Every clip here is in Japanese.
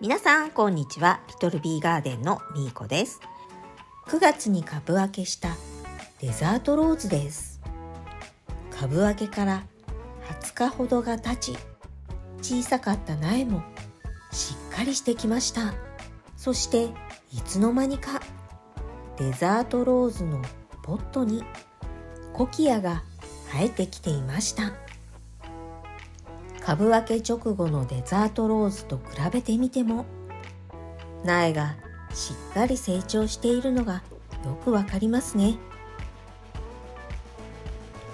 皆さんこんにちは。リトルビーガーデンのみーこです。9月に株分けしたデザートローズです。株分けから20日ほどが経ち、小さかった苗もしっかりしてきました。そしていつの間にかデザートローズのポットにコキアが生えてきていました。株分け直後のデザートローズと比べてみても、苗がしっかり成長しているのがよくわかりますね。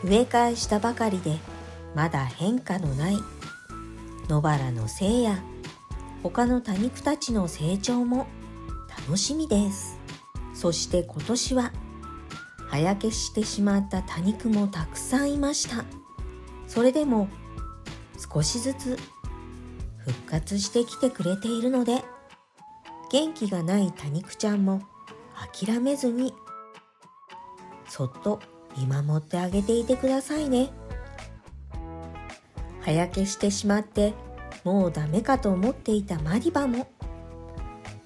植え替えしたばかりでまだ変化のない野原の生や他の多肉たちの成長も楽しみです。そして今年は葉焼けしてしまった多肉もたくさんいました。それでも少しずつ復活してきてくれているので、元気がない多肉ちゃんも諦めずにそっと見守ってあげていてくださいね。葉焼けしてしまってもうダメかと思っていたマリバも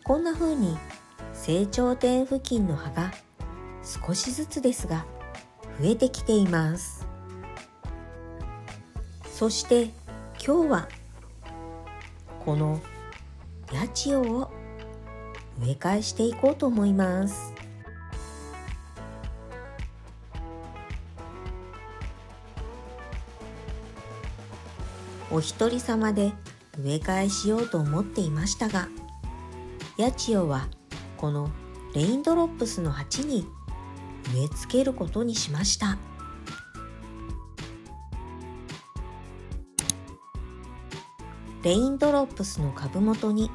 こんな風に成長点付近の葉が少しずつですが増えてきています。そして今日はこのヤチオを植え替えしていこうと思います。お一人様で植え替えしようと思っていましたが、ヤチオはこのレインドロップスの鉢に植え付けることにしました。レインドロップスの株元に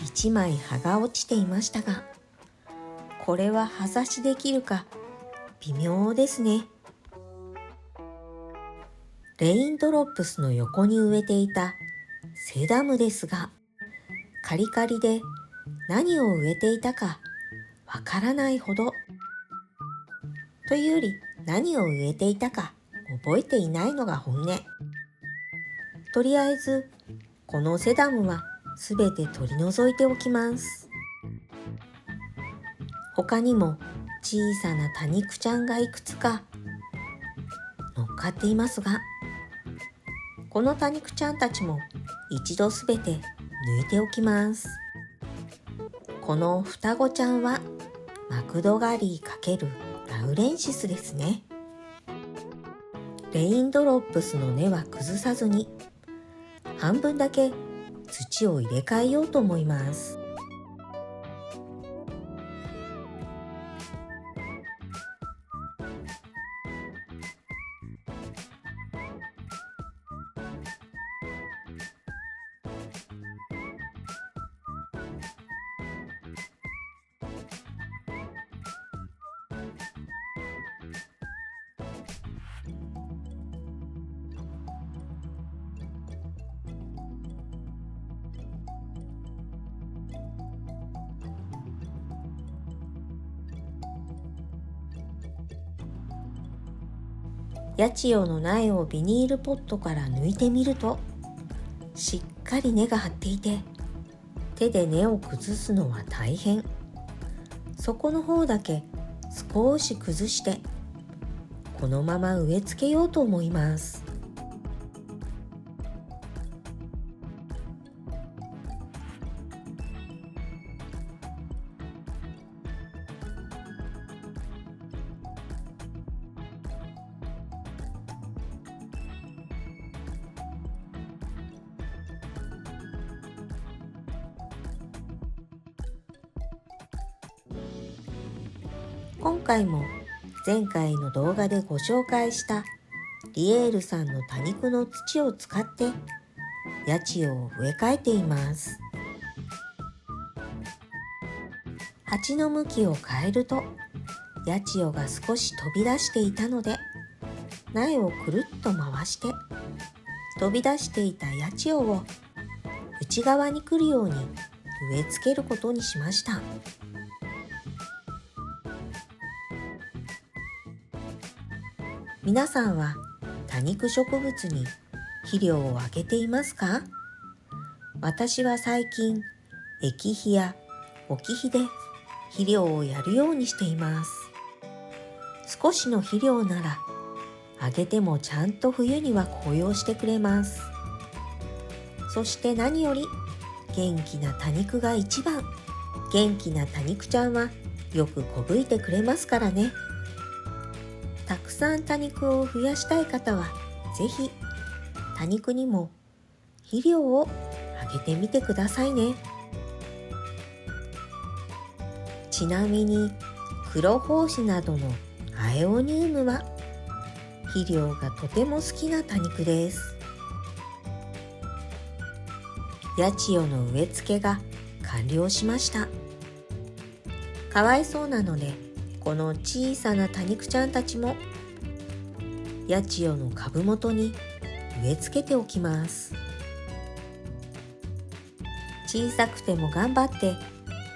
1枚葉が落ちていましたが、これは葉差しできるか微妙ですね。レインドロップスの横に植えていたセダムですが、カリカリで何を植えていたかわからないほど、というより何を植えていたか覚えていないのが本音。とりあえずこのセダムはすべて取り除いておきます。他にも小さな多肉ちゃんがいくつか乗っかっていますが、この多肉ちゃんたちも一度すべて抜いておきます。この双子ちゃんはマクドガリー×ラウレンシスですね。レインドロップスの根は崩さずに半分だけ土を入れ替えようと思います。ヤチオの苗をビニールポットから抜いてみると、しっかり根が張っていて、手で根を崩すのは大変。底の方だけ少し崩して、このまま植え付けようと思います。今回も前回の動画でご紹介したリエールさんの多肉の土を使ってヤチオを植え替えています。鉢の向きを変えるとヤチオが少し飛び出していたので、苗をくるっと回して飛び出していたヤチオを内側に来るように植え付けることにしました。皆さんは多肉植物に肥料をあげていますか？私は最近液肥や置き肥で肥料をやるようにしています。少しの肥料ならあげてもちゃんと冬には紅葉してくれます。そして何より元気な多肉が一番。元気な多肉ちゃんはよくこぶいてくれますからね。たくさん多肉を増やしたい方はぜひ多肉にも肥料をあげてみてくださいね。ちなみに黒胞子などのアエオニウムは肥料がとても好きな多肉です。八千代の植え付けが完了しました。かわいそうなのでこの小さな多肉ちゃんたちも八千代の株元に植え付けておきます。小さくても頑張って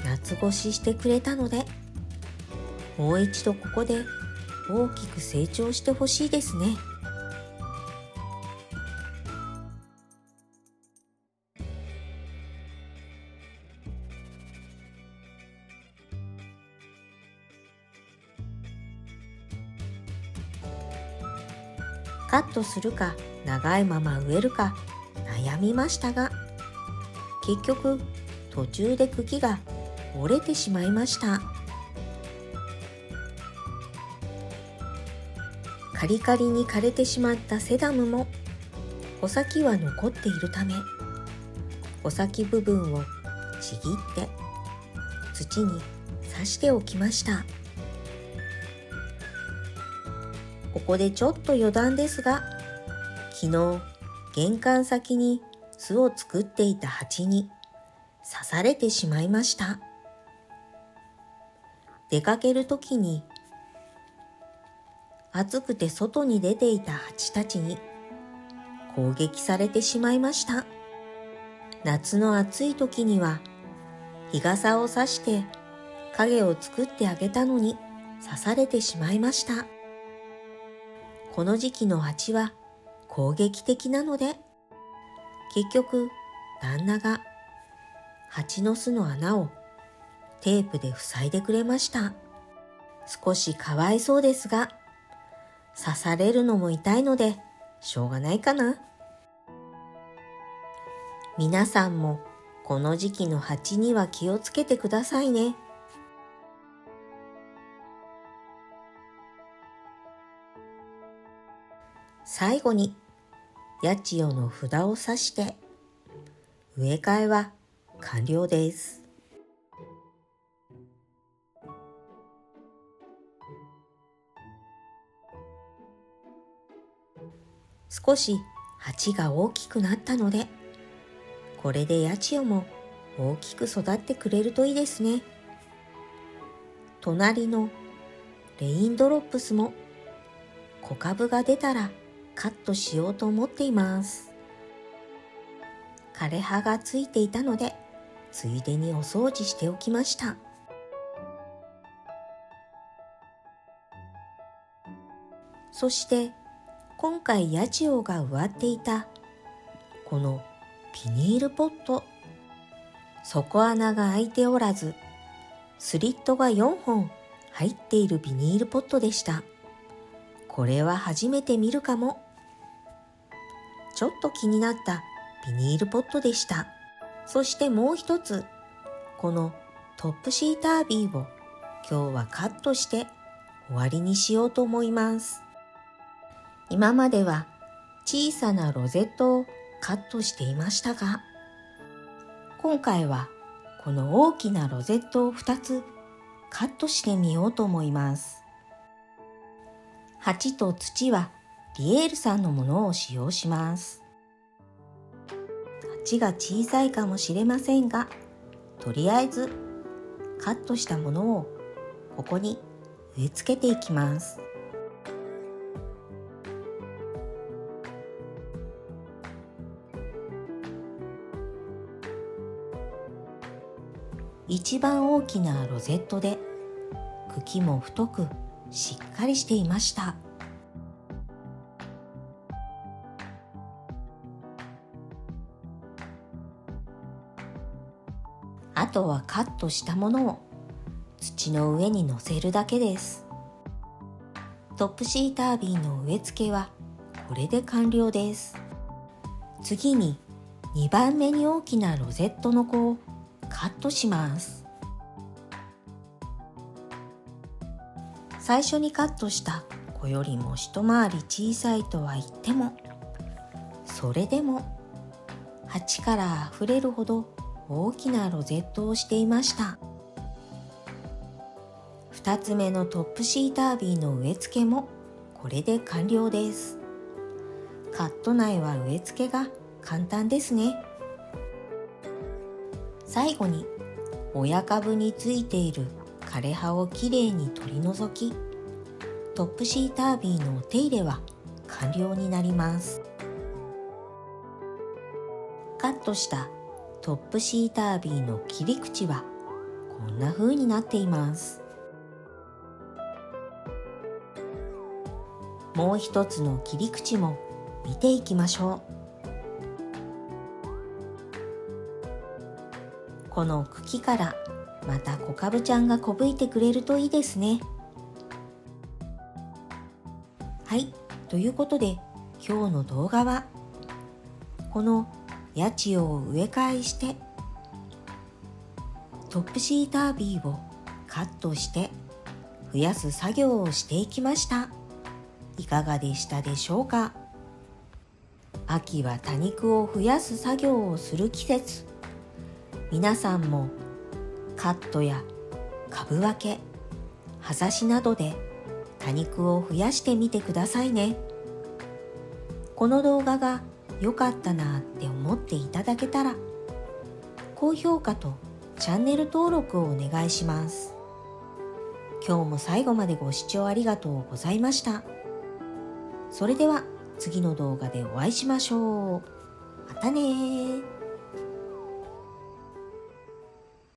夏越ししてくれたので、もう一度ここで大きく成長してほしいですね。カットするか長いまま植えるか悩みましたが、結局途中で茎が折れてしまいました。カリカリに枯れてしまったセダムも穂先は残っているため、穂先部分をちぎって土に刺しておきました。ここでちょっと余談ですが、昨日玄関先に巣を作っていた蜂に刺されてしまいました。出かけるときに暑くて外に出ていた蜂たちに攻撃されてしまいました。夏の暑い時には日傘を差して影を作ってあげたのに刺されてしまいました。この時期の蜂は攻撃的なので、結局旦那が蜂の巣の穴をテープで塞いでくれました。少しかわいそうですが、刺されるのも痛いのでしょうがないかな。皆さんもこの時期の蜂には気をつけてくださいね。最後に八千代の札を刺して植え替えは完了です。少し鉢が大きくなったので、これで八千代も大きく育ってくれるといいですね。隣のレインドロップスも小株が出たらカットしようと思っています。枯れ葉がついていたので、ついでにお掃除しておきました。そして今回八千代が植わっていたこのビニールポット、底穴が開いておらずスリットが4本入っているビニールポットでした。これは初めて見るかも。ちょっと気になったビニールポットでした。そしてもう一つ、このトップシータービーを今日はカットして終わりにしようと思います。今までは小さなロゼットをカットしていましたが、今回はこの大きなロゼットを2つカットしてみようと思います。鉢と土はリエールさんのものを使用します。鉢が小さいかもしれませんが、とりあえずカットしたものをここに植え付けていきます。一番大きなロゼットで茎も太くしっかりしていました。あとはカットしたものを土の上に乗せるだけです。トップシータービーの植え付けはこれで完了です。次に2番目に大きなロゼットの子をカットします。最初にカットした子よりも一回り小さいとは言っても、それでも鉢からあふれるほど大きなロゼットをしていました。2つ目のトップシータービーの植え付けもこれで完了です。カット苗は植え付けが簡単ですね。最後に親株についている枯れ葉をきれいに取り除き、トップシータービーのお手入れは完了になります。カットしたトップシータービーの切り口はこんな風になっています。もう一つの切り口も見ていきましょう。この茎からまた小株ちゃんがこぶいてくれるといいですね。はい、ということで今日の動画はこの八千代を植え替えしてトップシータービーをカットして増やす作業をしていきました。いかがでしたでしょうか。秋は多肉を増やす作業をする季節。皆さんもカットや株分け、葉差しなどで多肉を増やしてみてくださいね。この動画が良かったなって思っていただけたら、高評価とチャンネル登録をお願いします。今日も最後までご視聴ありがとうございました。それでは次の動画でお会いしましょう。またねー。